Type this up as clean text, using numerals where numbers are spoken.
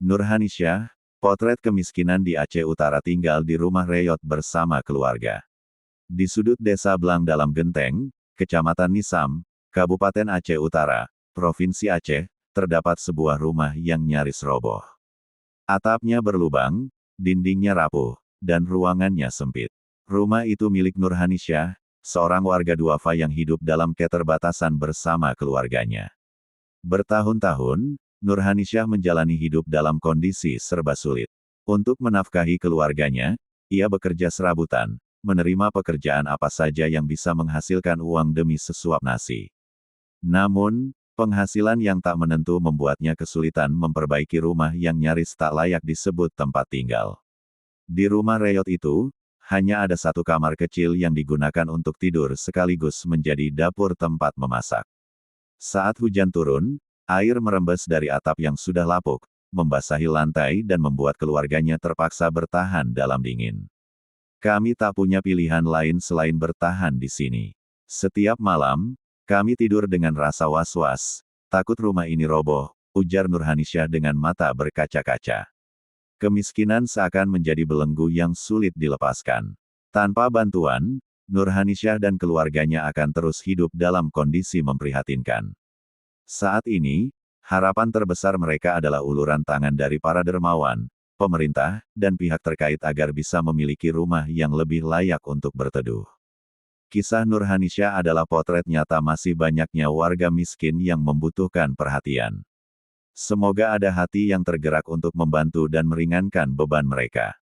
Nurhanisyah, potret kemiskinan di Aceh Utara, tinggal di rumah reyot bersama keluarga. Di sudut desa Blang dalam Genteng, Kecamatan Nisam, Kabupaten Aceh Utara, Provinsi Aceh, terdapat sebuah rumah yang nyaris roboh. Atapnya berlubang, dindingnya rapuh, dan ruangannya sempit. Rumah itu milik Nurhanisyah, seorang warga duafa yang hidup dalam keterbatasan bersama keluarganya. Bertahun-tahun, Nurhanisyah menjalani hidup dalam kondisi serba sulit. Untuk menafkahi keluarganya, ia bekerja serabutan, menerima pekerjaan apa saja yang bisa menghasilkan uang demi sesuap nasi. Namun, penghasilan yang tak menentu membuatnya kesulitan memperbaiki rumah yang nyaris tak layak disebut tempat tinggal. Di rumah reyot itu, hanya ada satu kamar kecil yang digunakan untuk tidur sekaligus menjadi dapur tempat memasak. Saat hujan turun, air merembes dari atap yang sudah lapuk, membasahi lantai dan membuat keluarganya terpaksa bertahan dalam dingin. Kami tak punya pilihan lain selain bertahan di sini. Setiap malam, kami tidur dengan rasa was-was, takut rumah ini roboh, ujar Nurhanisyah dengan mata berkaca-kaca. Kemiskinan seakan menjadi belenggu yang sulit dilepaskan. Tanpa bantuan, Nurhanisyah dan keluarganya akan terus hidup dalam kondisi memprihatinkan. Saat ini, harapan terbesar mereka adalah uluran tangan dari para dermawan, pemerintah, dan pihak terkait agar bisa memiliki rumah yang lebih layak untuk berteduh. Kisah Nurhanisyah adalah potret nyata masih banyaknya warga miskin yang membutuhkan perhatian. Semoga ada hati yang tergerak untuk membantu dan meringankan beban mereka.